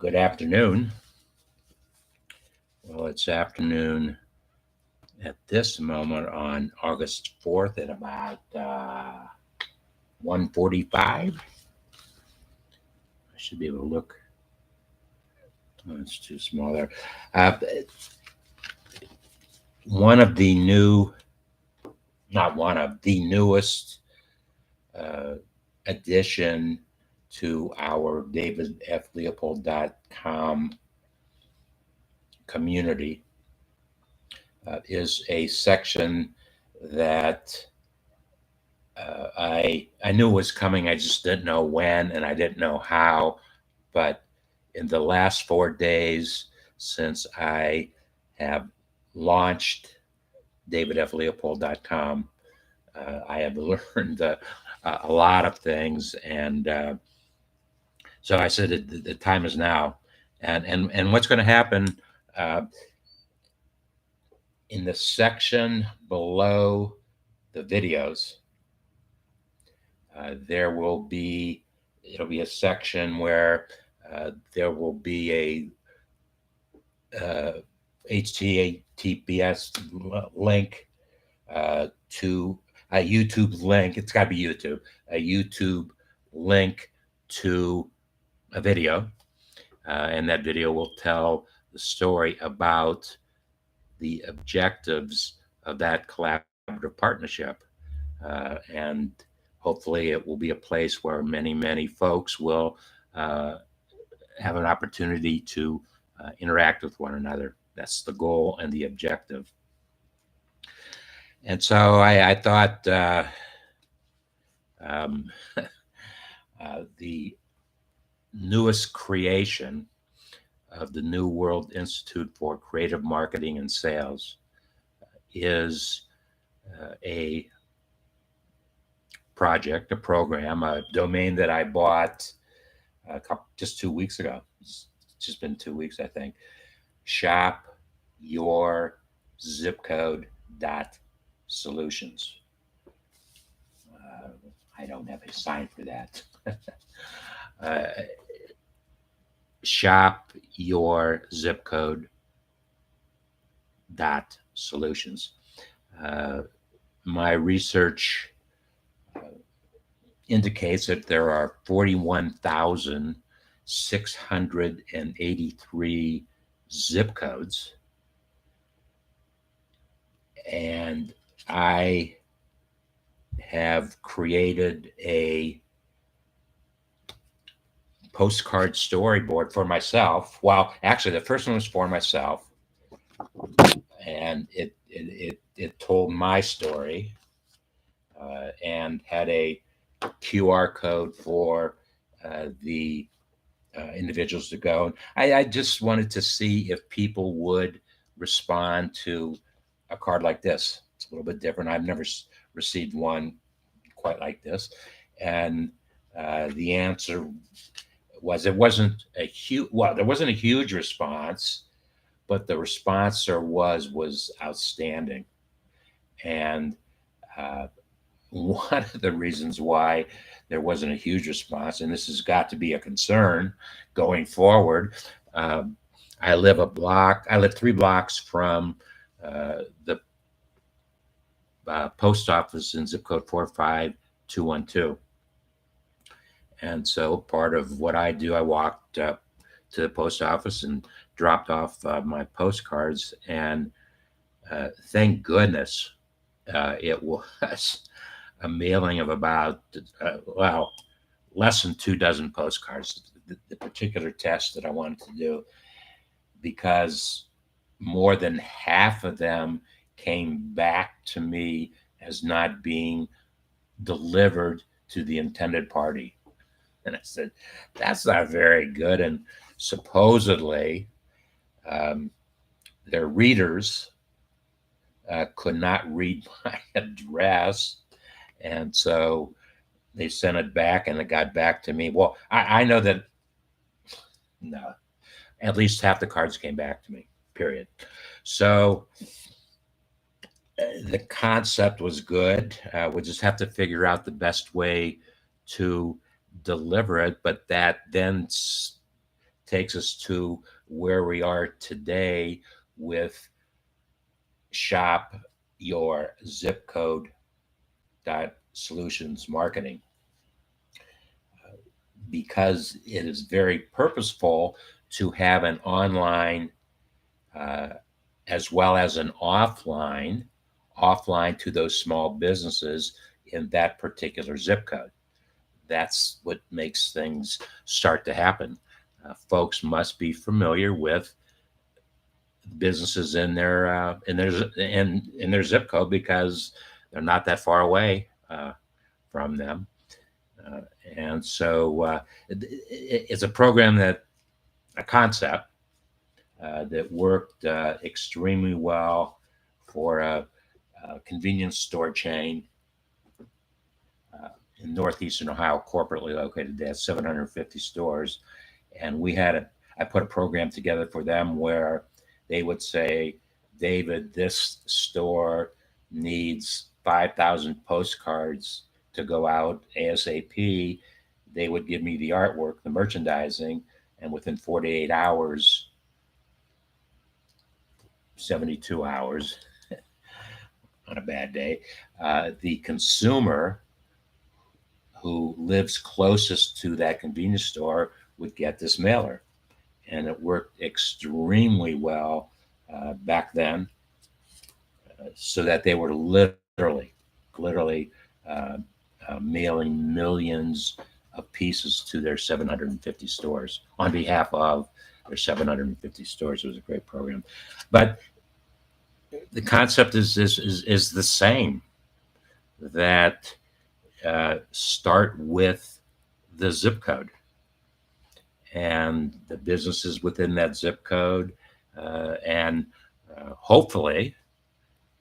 Good afternoon. Well, it's afternoon at this moment on August 4th at about 1:45. I should be able to look. Oh, it's too small there. Uh, one of the new, not one of the newest uh, addition to our davidfleopold.com community is a section that I knew was coming. I just didn't know when and I didn't know how. But in the last 4 days since I have launched davidfleopold.com, I have learned a lot of things, and so I said the time is now. And what's going to happen uh, in the section below the videos? There will be it'll be a section where there will be a HTTPS link to a YouTube link. It's got to be YouTube. A YouTube link to a video, and that video will tell the story about the objectives of that collaborative partnership, and hopefully it will be a place where many folks will uh, have an opportunity to interact with one another. That's the goal and the objective. And so I thought um, the newest creation of the New World Institute for Creative Marketing and Sales is a project, a program, a domain that I bought just 2 weeks ago. It's just been 2 weeks, I think. Shop your zip code dot solutions. I don't have a sign for that. Shop your zip code dot solutions. My research indicates that there are 41,683 zip codes, and I have created a postcard storyboard for myself. Well, actually, the first one was for myself, and it told my story, and had a QR code for the individuals to go. I just wanted to see if people would respond to a card like this. It's a little bit different. I've never received one quite like this, and the answer was it wasn't a huge. Well, there wasn't a huge response, but the response there was outstanding, and one of the reasons why there wasn't a huge response, and this has got to be a concern going forward. Um, I live 3 blocks from the post office in zip code 45212. And so part of what I do, I walked up to the post office and dropped off my postcards. And thank goodness it was a mailing of about, less than 2 dozen postcards, the particular test that I wanted to do, because more than half of them came back to me as not being delivered to the intended party. And I said, that's not very good. And supposedly, um, their readers could not read my address. And so they sent it back, and it got back to me. Well, I know that, no, at least half the cards came back to me, period. So the concept was good. We'll just have to figure out the best way to deliver it. But that then takes us to where we are today with Shop Your Zip Code Solutions marketing, because it is very purposeful to have an online as well as an offline to those small businesses in that particular zip code. That's what makes things start to happen. Folks must be familiar with businesses in their zip code, because they're not that far away from them. And so it's a program a concept that worked extremely well for a convenience store chain in northeastern Ohio, corporately located. They had 750 stores, and I put a program together for them where they would say, David, this store needs 5,000 postcards to go out ASAP. They would give me the artwork, the merchandising, and within 48 hours, 72 hours on a bad day, the consumer who lives closest to that convenience store would get this mailer. And it worked extremely well back then, so that they were literally mailing millions of pieces to their 750 stores on behalf of their 750 stores. It was a great program. But the concept is the same, that start with the zip code and the businesses within that zip code, and hopefully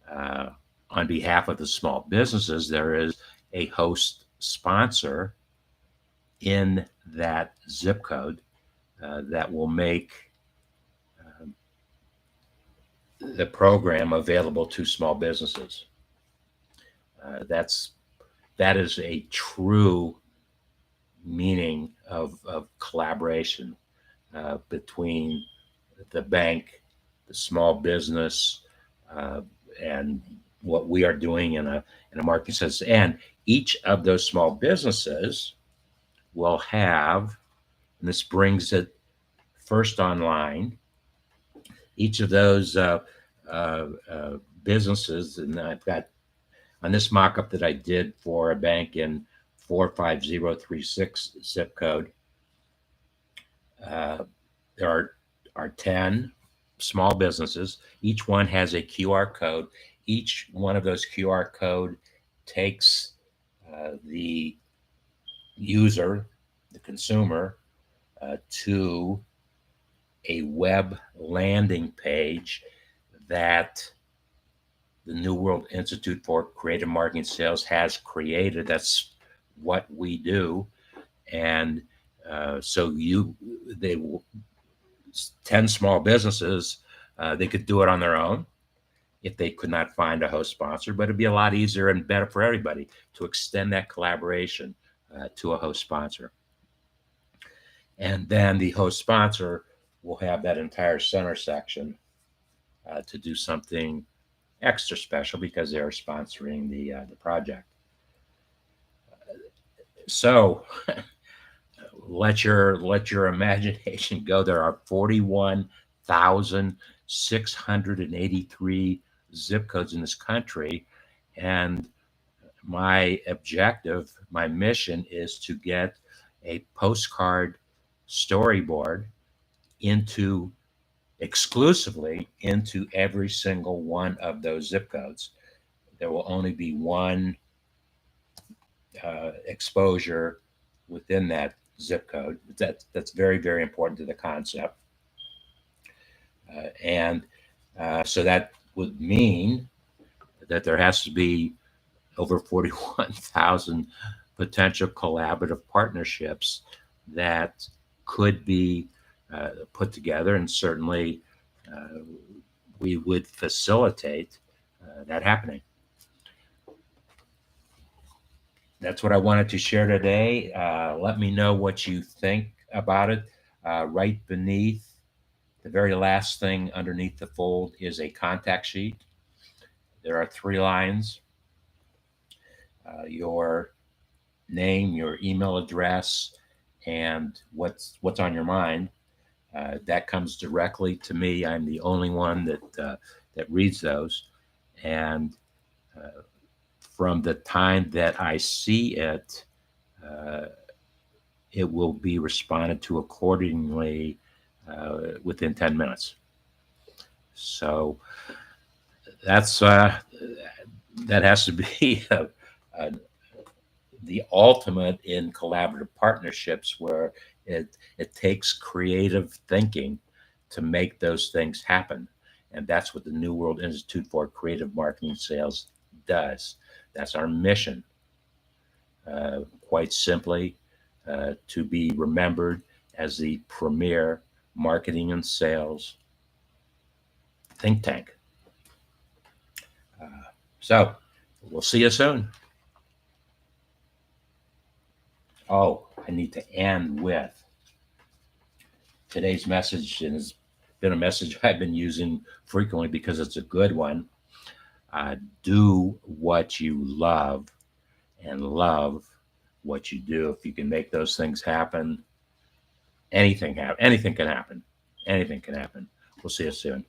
on behalf of the small businesses, there is a host sponsor in that zip code that will make the program available to small businesses. That is a true meaning of collaboration between the bank, the small business, and what we are doing in a marketing sense. And each of those small businesses will have, and this brings it first online, each of those businesses, and I've got on this mock-up that I did for a bank in 45036 zip code, there are 10 small businesses. Each one has a QR code. Each one of those QR code takes the user, the consumer, to a web landing page that the New World Institute for Creative Marketing Sales has created. That's what we do. And so 10 small businesses, they could do it on their own if they could not find a host sponsor, but it'd be a lot easier and better for everybody to extend that collaboration to a host sponsor. And then the host sponsor will have that entire center section to do something extra special because they're sponsoring the project. So let your imagination go. There are 41,683 zip codes in this country, and my objective, my mission, is to get a postcard storyboard exclusively into every single one of those zip codes. There will only be one exposure within that zip code. That's very, very important to the concept. And so that would mean that there has to be over 41,000 potential collaborative partnerships that could be put together, and certainly we would facilitate that happening. That's what I wanted to share today. Let me know what you think about it. Right beneath, the very last thing underneath the fold is a contact sheet. There are 3 lines: your name, your email address, and what's on your mind. That comes directly to me. I'm the only one that reads those, and from the time that I see it, uh, it will be responded to accordingly within 10 minutes. So that's that has to be a, the ultimate in collaborative partnerships, where it takes creative thinking to make those things happen. And that's what the New World Institute for Creative Marketing Sales does. That's our mission, quite simply, to be remembered as the premier marketing and sales think tank. Uh, so we'll see you soon. Oh, I need to end with today's message, and it's been a message I've been using frequently because it's a good one. Do what you love and love what you do. If you can make those things happen, anything can happen. Anything can happen. We'll see you soon.